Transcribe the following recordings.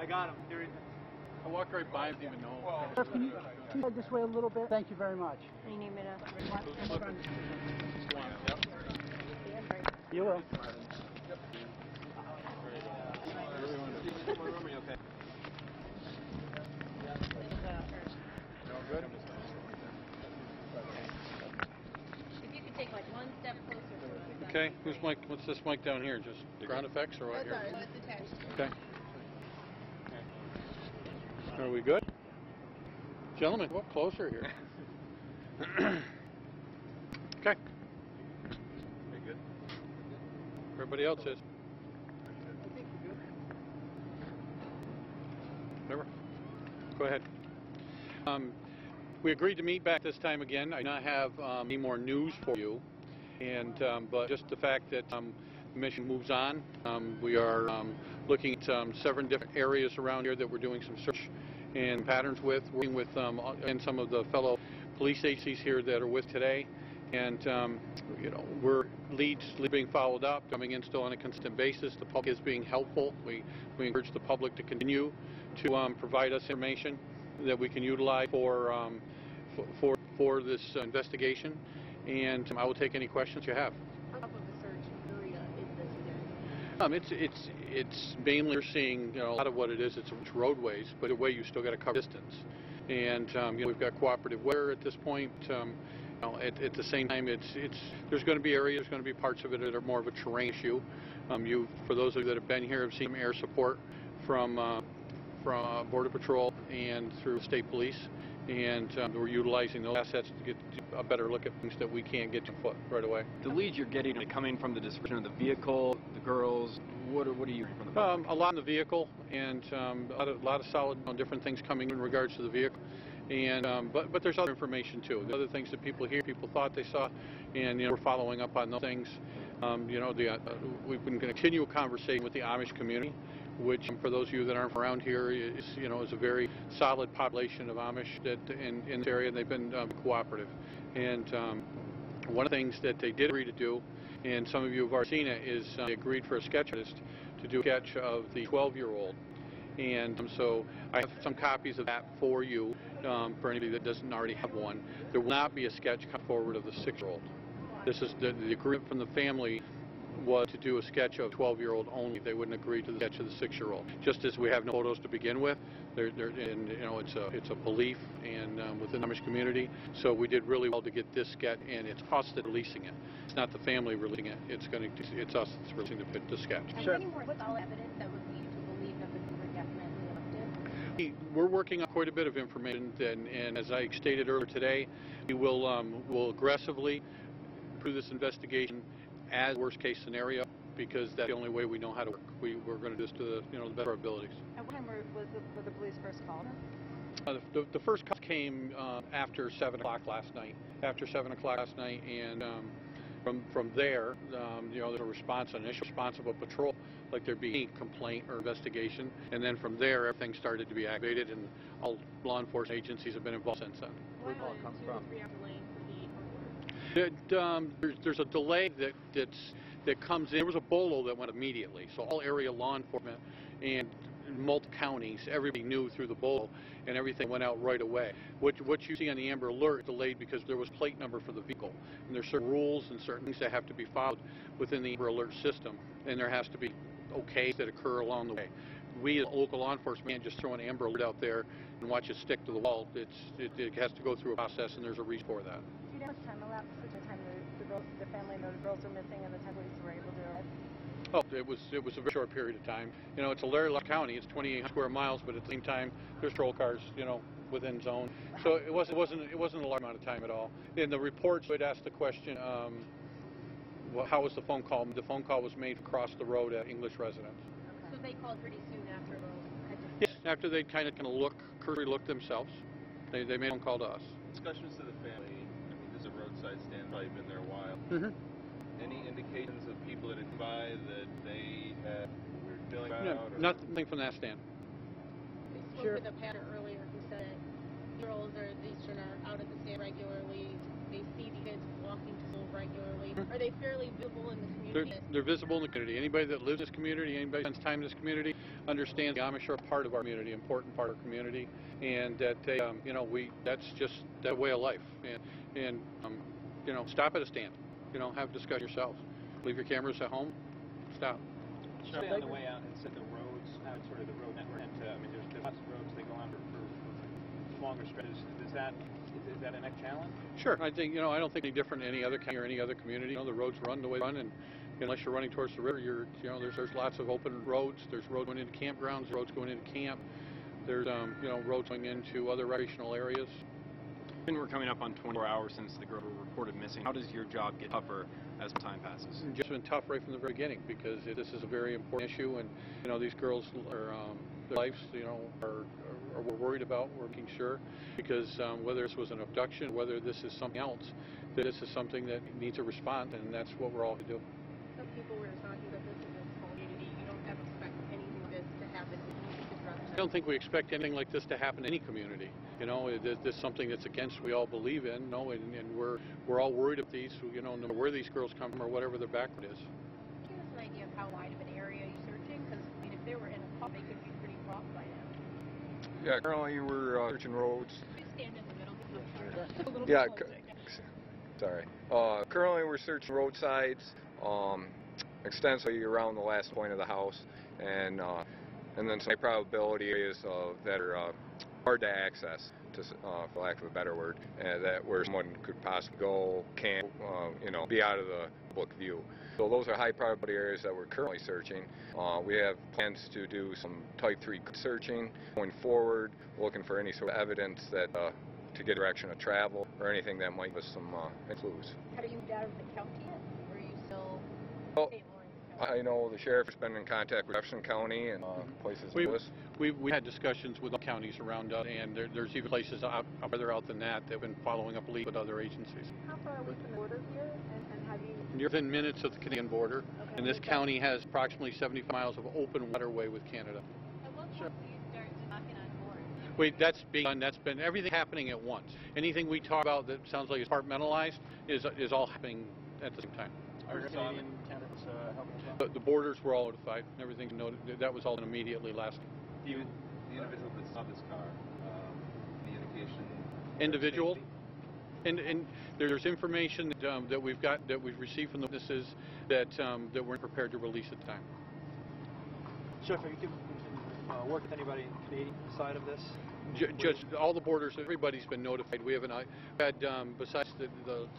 I got him. Here he is. I walked right by him, didn't even know. Sheriff, can you head this way a little bit? Thank you very much. You need me to... You will. If you could take like one step closer to it. Okay, who's mic? What's this mic down here? Just ground effects or what? Here? Oh, it's attached. Okay. Are we good? Gentlemen, walk closer here. Okay. Are you good? Everybody else is. Whatever. Go ahead. We agreed to meet back this time again. I do not have any more news for you, and but just the fact that the mission moves on. We are looking at 7 different areas around here that we're doing some search and patterns with, working with and some of the fellow police agencies here that are with today, and you know, we're leads being followed up, coming in still on a consistent basis. The public is being helpful. We encourage the public to continue to provide us information that we can utilize for this investigation, and I will take any questions you have. On top of the search area is this again? It's mainly you're seeing, you know, a lot of what it is. It's roadways, but the way you still got to cover distance, and you know, we've got cooperative weather at this point. You know, at the same time, there's going to be areas, there's going to be parts of it that are more of a terrain issue. For those of you that have been here, have seen some air support from Border Patrol and through state police, and we're utilizing those assets to get a better look at things that we can't get to foot right away. The leads you're getting are coming from the description of the vehicle, the girls. What are you hearing from the public? A lot in the vehicle, and a lot of solid different things coming in regards to the vehicle. And but there's other information too. There's other things that people hear, people thought they saw, and you know, we're following up on those things. You know, we've been going to continue a conversation with the Amish community, which for those of you that aren't around here is, you know, is a very solid population of Amish that in this area, and they've been cooperative. And one of the things that they did agree to do, and some of you have already seen it, is they agreed for a sketch artist to do a sketch of the 12-year-old. And so I have some copies of that for you, for anybody that doesn't already have one. There will not be a sketch come forward of the 6-year-old. This is the agreement from the family was to do a sketch of 12-year-old only. They wouldn't agree to the sketch of the 6-year-old. Just as we have no photos to begin with, and you know, it's a belief and within the Amish community. So we did really well to get this sketch, and it's us that's releasing it. It's not the family releasing it. It's us that's releasing the sketch. Sure. Any more solid evidence that would lead to believe that the group were definitely elected? We're working on quite a bit of information, and as I stated earlier today, we will aggressively through this investigation as worst case scenario, because that's the only way we know how to work. We're going to do this to the, you know, the best of our abilities. At what time were the police first called? The first call came after 7 o'clock last night. After 7 o'clock last night, and from there, you know, there's a response, an initial response of a patrol, like there'd be any complaint or investigation, and then from there, everything started to be activated, and all law enforcement agencies have been involved since then. Where did it come from? There's a delay that comes in. There was a bolo that went immediately, so all area law enforcement and multiple counties, everybody knew through the bolo, and everything went out right away. What you see on the Amber Alert is delayed because there was plate number for the vehicle, and there's certain rules and certain things that have to be followed within the Amber Alert system, and there has to be okays that occur along the way. We as local law enforcement can't just throw an Amber Alert out there and watch it stick to the wall. It has to go through a process, and there's a reason for that. Do you know how much time elapsed between the time the family knew the girls were missing and the time police were able to arrive? Oh, it was a very short period of time. You know, it's a very large county. It's 28 square miles, but at the same time, there's patrol cars, you know, within zone. So it wasn't a large amount of time at all. In the reports, we'd asked the question, well, how was the phone call? The phone call was made across the road at English residence. Okay. So they called pretty soon after those? Yes, after they kind of cursory looked themselves, they made a phone call to us. Discussions to the family. I mean, there's a roadside stand, probably been there a while. Mm-hmm. Any indications of people that had come by that they had were feeling about? No, nothing from that stand. We spoke with a patter earlier who said girls or these children are out at the stand regularly. They see the kids walking to school regularly? Are they fairly visible in the community? They're visible in the community. Anybody that lives in this community, anybody that spends time in this community, understands the Amish are a part of our community, important part of our community, and that they, that's just that way of life. And stop at a stand. Have a discussion yourselves. Leave your cameras at home. Stop. So on the way out and said the roads, sort of the road network. There's lots of roads they go on for longer stretches. Is that a next challenge? Sure. I think I don't think any different than any other county or any other community. The roads run the way they run, and unless you're running towards the river, there's lots of open roads. There's roads going into campgrounds, roads going into camp. There's roads going into other recreational areas. And we're coming up on 24 hours since the girl were reported missing. How does your job get tougher as time passes? It's just been tough right from the very beginning because this is a very important issue, and these girls are their lives, are we're worried about. We're making sure because whether this was an abduction, whether this is something else, that this is something that needs a response, and that's what we're all to do. Some people were talking about this in this community. You don't ever expect anything like this to happen. I don't think we expect anything like this to happen in any community. This is something that's against we all believe in, and we're all worried of these, no matter where these girls come from or whatever their background is. Give us an idea of how wide of an area you're searching, because if they were in a pub, they could be pretty rough by now. Yeah, currently we're searching roads. Stand in the middle. Yeah, sorry. Currently we're searching roadsides extensively around the last point of the house, and then some high probability areas that are hard to access, for lack of a better word, that where someone could possibly go, camp, be out of the public view. So those are high probability areas that we're currently searching. We have plans to do some Type 3 searching going forward, looking for any sort of evidence that to get direction of travel or anything that might give us some clues. How do you move out of the county yet? Or are you still St. Lawrence County? I know the sheriff has been in contact with Jefferson County and places like this. We had discussions with the counties around us, and there's even places further out than that have been following up leads with other agencies. How far are we from the border here, and have you... You're within minutes of the Canadian border, and this county has approximately 75 miles of open waterway with Canada. At what point do you start knocking on doors? Wait, that's being done. That's been everything happening at once. Anything we talk about that sounds like it's compartmentalized is all happening at the same time. Are Canadian candidates helping as well? The borders were all notified. Everything noted. That was all immediately last. The individual that saw this car, the indication... Individual? And there's information that we've received from the witnesses that weren't prepared to release at the time. Sheriff, have you worked with anybody on the Canadian side of this? Judge, all the borders, everybody's been notified. We haven't had, besides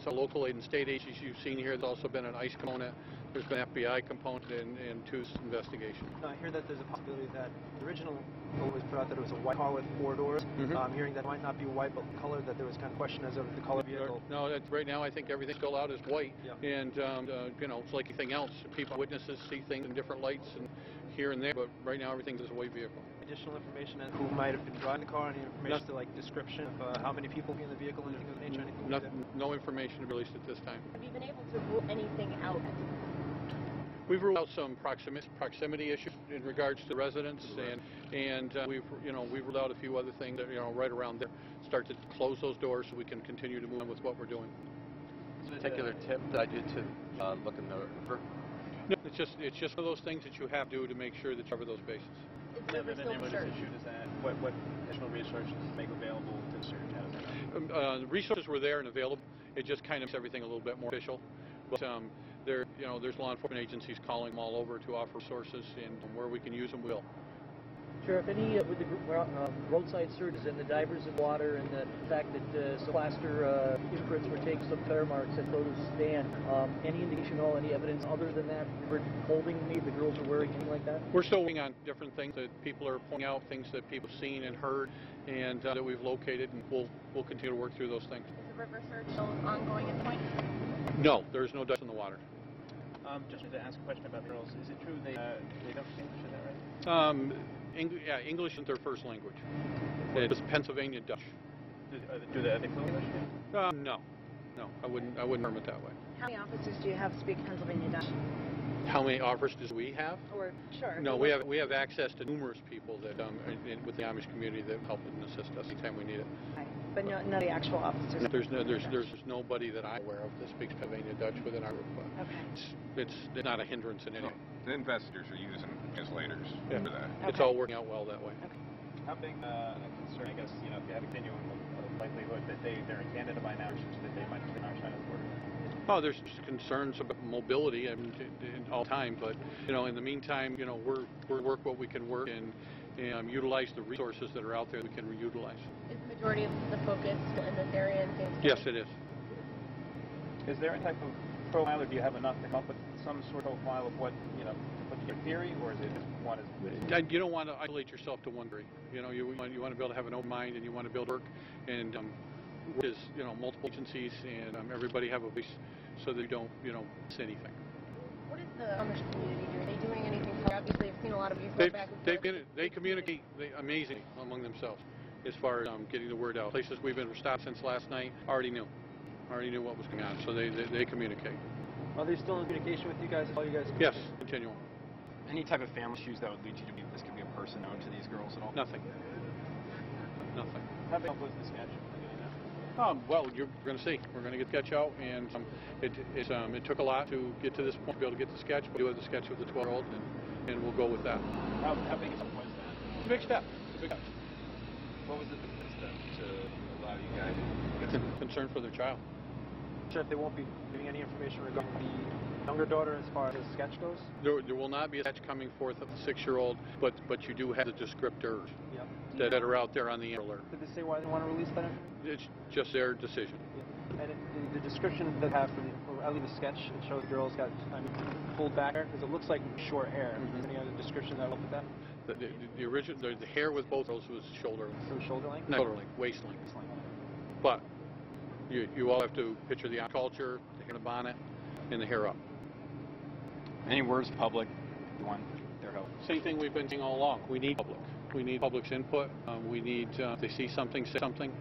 some local aid and state agencies you've seen here, there's also been an ICE component, there's been an FBI component, and two investigations. I hear that there's a possibility that the original bill was put out that it was a white car with 4 doors. I'm hearing that it might not be white, but color, that there was kind of question as of the color of the vehicle. No, right now I think everything's still out as white, and it's like anything else. People, witnesses see things in different lights and here and there, but right now everything's a white vehicle. Additional information on who might have been driving the car, any information to like description of how many people be in the vehicle, anything of the nature, anything like that? No information released at this time. Have you been able to rule anything out? We've ruled out some proximity issues in regards to residents, and we've ruled out a few other things that right around there. Start to close those doors so we can continue to move on with what we're doing. Is there a particular tip that I do to look in the river? No, it's just one of those things that you have to do to make sure that you cover those bases. The name of this issue is that what additional resources make available to the search? The resources were there and available. It just kind of makes everything a little bit more official. But there's law enforcement agencies calling them all over to offer sources, and where we can use them, we'll. Sheriff, any with the roadside searches and the divers in water and the fact that some plaster imprints were taken, some tire marks at produce stand, any indication at all, any evidence other than that, holding the girls are wearing, anything like that? We're still working on different things that people are pointing out, things that people have seen and heard, and that we've located, and we'll continue to work through those things. Is the river search still ongoing at the point? No, there's no dust in the water. Just to ask a question about the girls, is it true they don't speak English, is that right? English isn't their first language. It's Pennsylvania Dutch. Are they fluent English? No, I wouldn't term it that way. How many officers do you have speak Pennsylvania Dutch? How many officers do we have? Or sure. No, we have access to numerous people that with the Amish community that help and assist us anytime we need it. Right. But none of the actual officers. There's nobody that I'm aware of that speaks Pennsylvania Dutch within our group. Okay. It's not a hindrance in any way. The investigators are using translators for that. Okay. It's all working out well that way. Okay. How big a concern, I guess, if you have a continuum of likelihood that they're in Canada by now, or that they might be on our side of the border? Oh, there's concerns about mobility and all the time, but in the meantime, we're work what we can work and utilize the resources that are out there that we can reutilize. Is the majority of the focus in this area in Kansas? Yes, it is. Is there a type of profile, or do you have enough to come up with some sort of profile of what, to put together theory, or is it just one? You don't want to isolate yourself to one degree. You want to be able to have an open mind, and you want to build work, and work is multiple agencies, and everybody have a voice, so that you don't miss anything. What is the Amish community doing? Are they doing anything? Obviously, I've seen a lot of youth go back and forth. They communicate amazingly among themselves as far as getting the word out. Places we've been stopped since last night already knew what was going on, so they communicate. Are they still in communication with you guys? All you guys? Yes, continual. Any type of family issues that would lead you to believe this could be a person known to these girls at all? Nothing. How big was the sketch? Well, you're going to see. We're going to get the sketch out, and it took a lot to get to this point to be able to get the sketch, but we do have the sketch of the 12-year-old, and we'll go with that. How big a step was that? It's a big step. What was the big step to allow you guys Concern for their child. sure if they won't be giving any information regarding the younger daughter as far as the sketch goes? There will not be a sketch coming forth of the 6-year-old, but you do have the descriptors that are out there on the alert. Did they say why they want to release that information? It's just their decision. And the description that I have from at least the sketch, it shows the girl's got pulled back hair, because it looks like short hair. Is there any other description that will look at that? The hair with both those was shoulder length. So shoulder length? Not shoulder length, waist length. But you all have to picture the culture, the hair in the bonnet, and the hair up. Any words, public, you want their help? Same thing we've been saying all along. We need public. We need public's input. We need, if they see something, say something.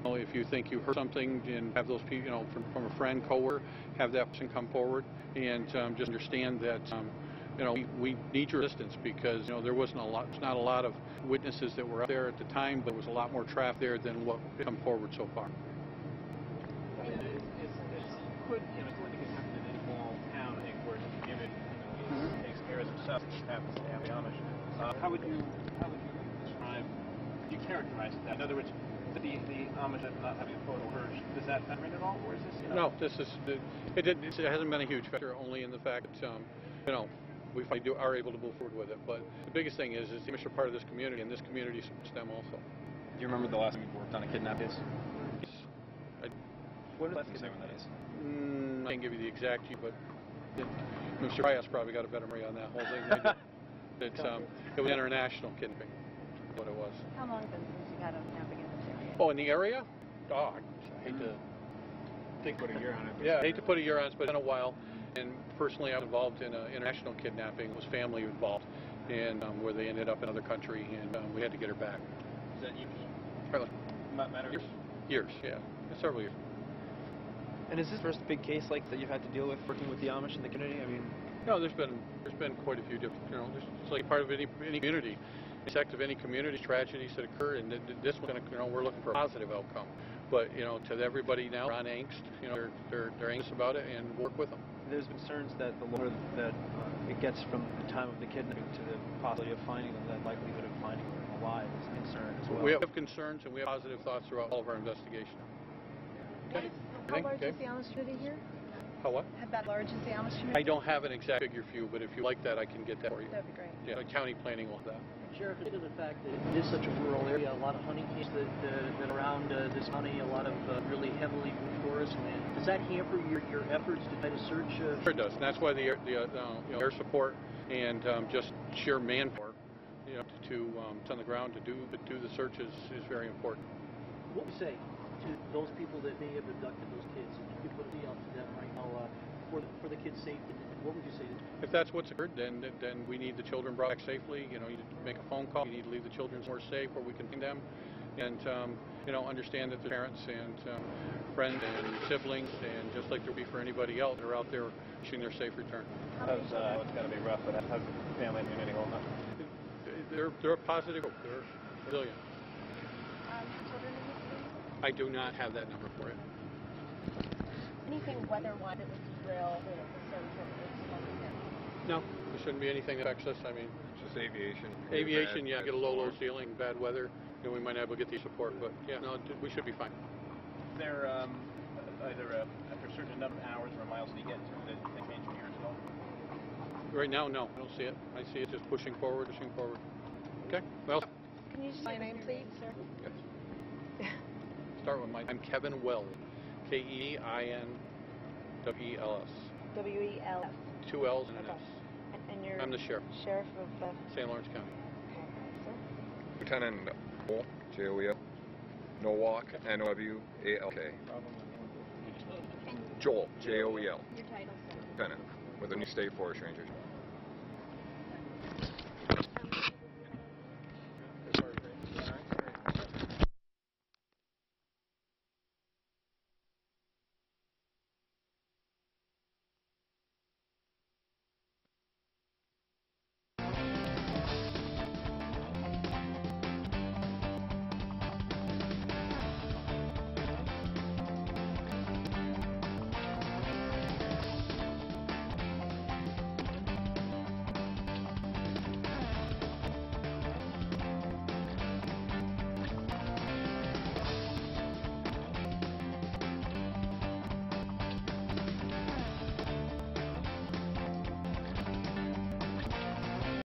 If you think you heard something, and have those people, from a friend, coworker, have that person come forward and just understand that, we need your assistance, because there wasn't not a lot of witnesses that were out there at the time, but there was a lot more traffic there than what come forward so far. It could, it could happen in any small town, I think, where the community, takes care of themselves. It happens to have the Amish. How would you describe? Do you characterize that? In other words, the Amish not having a photo urge, does that factor in at all, or is this? No, it hasn't been a huge factor, only in the fact that we finally are able to move forward with it. But the biggest thing is the Amish are part of this community, and this community supports them also. Do you remember the last time you worked on a kidnap case? What Can you say when that is? I can't give you the exact, but Mr. Pius probably got a better memory on that whole thing. It was international kidnapping, what it was. How long has it been since you had a kidnapping in this area? Oh, in the area? Oh, I hate to put a year on it. Yeah, I hate to put a year on it, but it's been a while. And personally, I was involved in international kidnapping. It was family involved, and where they ended up in another country, and we had to get her back. Is that years? Probably Matter of years, yeah, several years. And is this the first big case like that you've had to deal with working with the Amish in the community? I mean, no, there's been quite a few different. It's like part of any community. It's act of any community tragedies that occur, and this one, we're looking for a positive outcome. But to everybody now, they're on angst. They're anxious about it, and we'll work with them. There's concerns that the longer that it gets from the time of the kidnapping to the possibility of finding them, that likelihood of finding them alive is a concern as well. We have concerns, and we have positive thoughts throughout all of our investigation. Okay. How large is the Amish community here? How what? How large is the Amish community? I don't have an exact figure for you, but if you like that, I can get that for you. That'd be great. Yeah, county planning will have that. Sheriff, given the fact that it is such a rural area, a lot of hunting camps that around this county, a lot of really heavily forest land, does that hamper your efforts to try to search? Sure it does, and that's why the air support and just sheer manpower, to on the ground to do the searches is very important. What would you say to those people that may have abducted those kids, if you put it out to them right now for the kids' safety? What would you say to them? If that's what's occurred, then we need the children brought back safely. You need to make a phone call. You need to leave the children more safe where we can find them, and understand that the parents and friends and siblings, and just like there would be for anybody else that are out there wishing their safe return. It's got to be rough, but how's the family and community holding up? They're a positive group. They're resilient. Children in the city? I do not have that number for you. Anything weather-wise that would derail the search or No, there shouldn't be anything that affects us. I mean, Just aviation. aviation, yeah, get a low ceiling, bad weather, and we might not be able to get the support, but yeah, no, we should be fine. Is there either after a certain number of hours or miles to get to the change in yours at all? Right now, no, I don't see it. I see it just pushing forward. Okay, well, Can you just say your name, please, sir? yes. Start with I'm Kevin Weld, Keinwells. W-E-L-S. 2 L's and an S. And you're I'm the sheriff. Sheriff of St. Lawrence County. Okay, sir. Lieutenant Joel, Nowalk, N-O-W-A-L-K. Joel, J-O-E-L. Your title, sir. Lieutenant with the New State Forest Rangers.